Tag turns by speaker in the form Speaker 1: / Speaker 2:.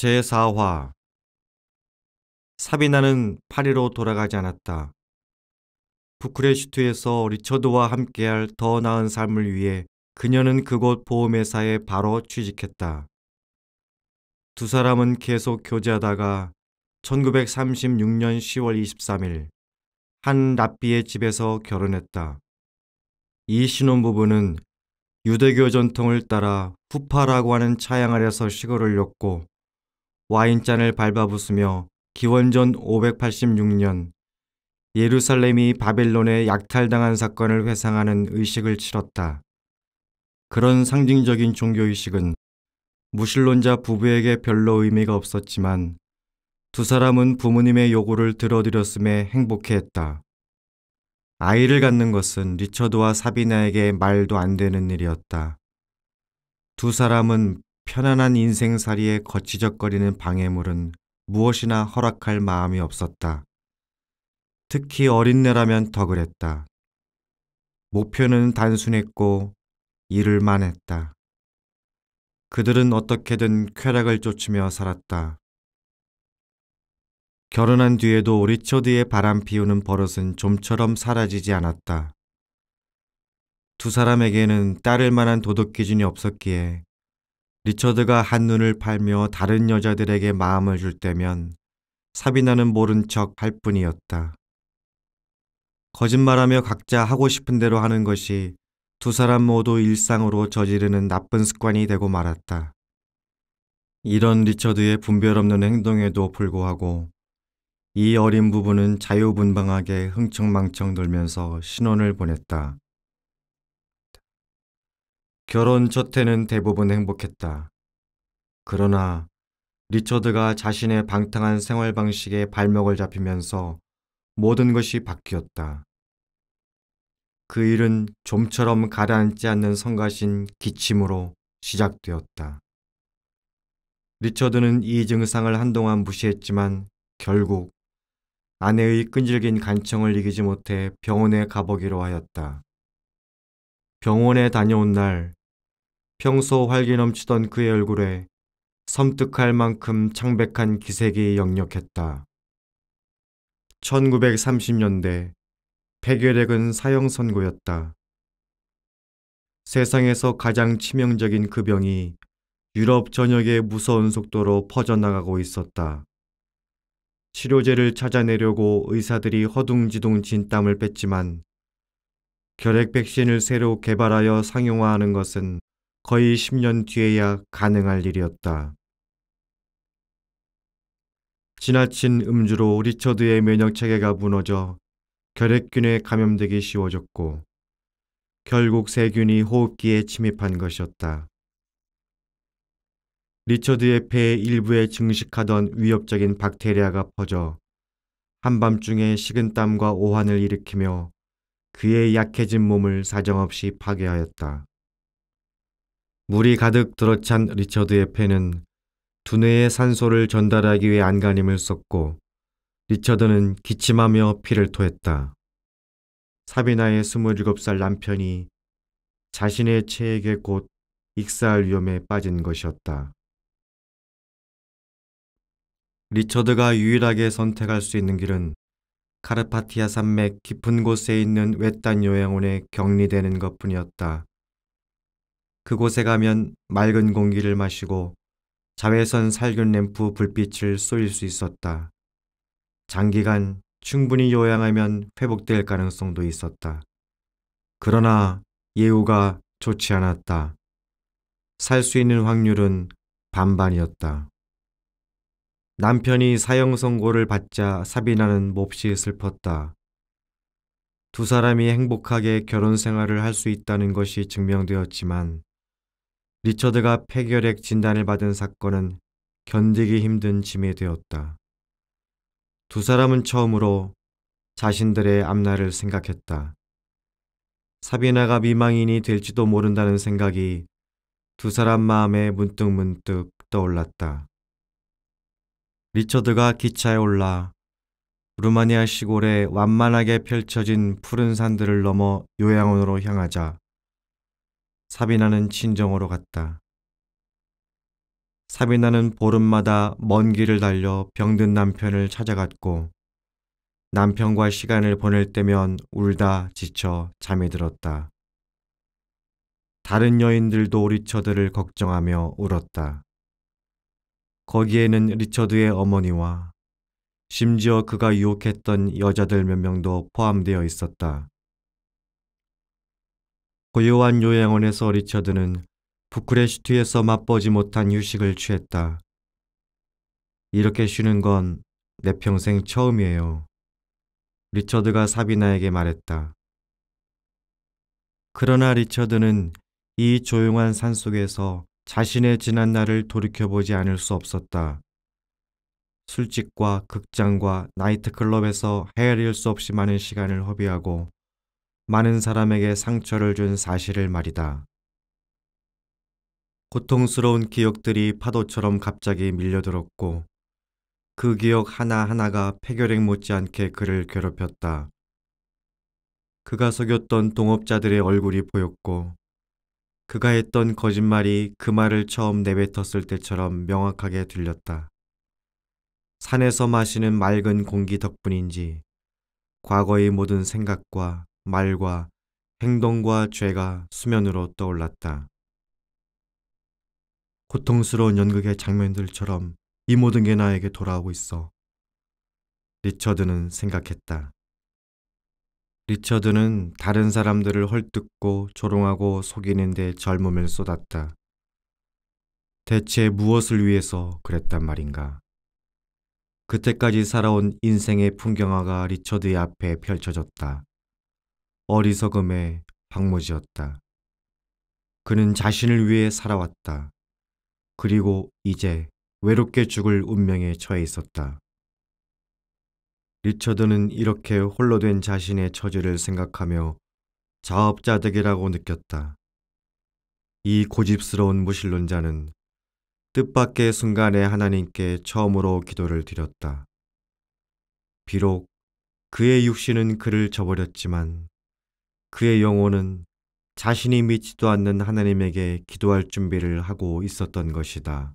Speaker 1: 제4화 사비나는 파리로 돌아가지 않았다. 부쿠레슈트에서 리처드와 함께할 더 나은 삶을 위해 그녀는 그곳 보험회사에 바로 취직했다. 두 사람은 계속 교제하다가 1936년 10월 23일 한 랍비의 집에서 결혼했다. 이 신혼부부는 유대교 전통을 따라 후파라고 하는 차양 아래서 시골을 엮고 와인잔을 밟아부수며 기원전 586년 예루살렘이 바벨론에 약탈당한 사건을 회상하는 의식을 치렀다. 그런 상징적인 종교의식은 무신론자 부부에게 별로 의미가 없었지만 두 사람은 부모님의 요구를 들어드렸음에 행복해했다. 아이를 갖는 것은 리처드와 사비나에게 말도 안 되는 일이었다. 두 사람은 편안한 인생살이에 거치적거리는 방해물은 무엇이나 허락할 마음이 없었다. 특히 어린애라면 더 그랬다. 목표는 단순했고 이룰만 했다. 그들은 어떻게든 쾌락을 쫓으며 살았다. 결혼한 뒤에도 리처드의 바람 피우는 버릇은 좀처럼 사라지지 않았다. 두 사람에게는 따를 만한 도덕 기준이 없었기에 리처드가 한눈을 팔며 다른 여자들에게 마음을 줄 때면 사비나는 모른 척 할 뿐이었다. 거짓말하며 각자 하고 싶은 대로 하는 것이 두 사람 모두 일상으로 저지르는 나쁜 습관이 되고 말았다. 이런 리처드의 분별 없는 행동에도 불구하고 이 어린 부부는 자유분방하게 흥청망청 놀면서 신혼을 보냈다. 결혼 첫 해는 대부분 행복했다. 그러나 리처드가 자신의 방탕한 생활 방식에 발목을 잡히면서 모든 것이 바뀌었다. 그 일은 좀처럼 가라앉지 않는 성가신 기침으로 시작되었다. 리처드는 이 증상을 한동안 무시했지만 결국 아내의 끈질긴 간청을 이기지 못해 병원에 가보기로 하였다. 병원에 다녀온 날 평소 활기 넘치던 그의 얼굴에 섬뜩할 만큼 창백한 기색이 역력했다. 1930년대 폐결핵은 사형 선고였다. 세상에서 가장 치명적인 그 병이 유럽 전역에 무서운 속도로 퍼져나가고 있었다. 치료제를 찾아내려고 의사들이 허둥지둥 진땀을 뺐지만 결핵 백신을 새로 개발하여 상용화하는 것은 거의 10년 뒤에야 가능할 일이었다. 지나친 음주로 리처드의 면역체계가 무너져 결핵균에 감염되기 쉬워졌고 결국 세균이 호흡기에 침입한 것이었다. 리처드의 폐 일부에 증식하던 위협적인 박테리아가 퍼져 한밤중에 식은땀과 오한을 일으키며 그의 약해진 몸을 사정없이 파괴하였다. 물이 가득 들어찬 리처드의 폐는 두뇌에 산소를 전달하기 위해 안간힘을 썼고 리처드는 기침하며 피를 토했다. 사비나의 27살 남편이 자신의 체액에 곧 익사할 위험에 빠진 것이었다. 리처드가 유일하게 선택할 수 있는 길은 카르파티아 산맥 깊은 곳에 있는 외딴 요양원에 격리되는 것뿐이었다. 그곳에 가면 맑은 공기를 마시고 자외선 살균 램프 불빛을 쏘일 수 있었다. 장기간 충분히 요양하면 회복될 가능성도 있었다. 그러나 예후가 좋지 않았다. 살 수 있는 확률은 반반이었다. 남편이 사형 선고를 받자 사비나는 몹시 슬펐다. 두 사람이 행복하게 결혼 생활을 할 수 있다는 것이 증명되었지만 리처드가 폐결핵 진단을 받은 사건은 견디기 힘든 짐이 되었다. 두 사람은 처음으로 자신들의 앞날을 생각했다. 사비나가 미망인이 될지도 모른다는 생각이 두 사람 마음에 문득문득 떠올랐다. 리처드가 기차에 올라 루마니아 시골에 완만하게 펼쳐진 푸른 산들을 넘어 요양원으로 향하자 사비나는 친정으로 갔다. 사비나는 보름마다 먼 길을 달려 병든 남편을 찾아갔고 남편과 시간을 보낼 때면 울다 지쳐 잠이 들었다. 다른 여인들도 리처드를 걱정하며 울었다. 거기에는 리처드의 어머니와 심지어 그가 유혹했던 여자들 몇 명도 포함되어 있었다. 고요한 요양원에서 리처드는 부쿠레슈티에서 맛보지 못한 휴식을 취했다. 이렇게 쉬는 건 내 평생 처음이에요. 리처드가 사비나에게 말했다. 그러나 리처드는 이 조용한 산속에서 자신의 지난 날을 돌이켜보지 않을 수 없었다. 술집과 극장과 나이트클럽에서 헤아릴 수 없이 많은 시간을 허비하고 많은 사람에게 상처를 준 사실을 말이다. 고통스러운 기억들이 파도처럼 갑자기 밀려들었고 그 기억 하나하나가 폐결핵 못지않게 그를 괴롭혔다. 그가 속였던 동업자들의 얼굴이 보였고 그가 했던 거짓말이 그 말을 처음 내뱉었을 때처럼 명확하게 들렸다. 산에서 마시는 맑은 공기 덕분인지 과거의 모든 생각과 말과 행동과 죄가 수면으로 떠올랐다. 고통스러운 연극의 장면들처럼 이 모든 게 나에게 돌아오고 있어. 리처드는 생각했다. 리처드는 다른 사람들을 헐뜯고 조롱하고 속이는 데 젊음을 쏟았다. 대체 무엇을 위해서 그랬단 말인가? 그때까지 살아온 인생의 풍경화가 리처드의 앞에 펼쳐졌다. 어리석음의 황무지였다. 그는 자신을 위해 살아왔다. 그리고 이제 외롭게 죽을 운명에 처해 있었다. 리처드는 이렇게 홀로 된 자신의 처지를 생각하며 자업자득이라고 느꼈다. 이 고집스러운 무신론자는 뜻밖의 순간에 하나님께 처음으로 기도를 드렸다. 비록 그의 육신은 그를 저버렸지만 그의 영혼은 자신이 믿지도 않는 하나님에게 기도할 준비를 하고 있었던 것이다.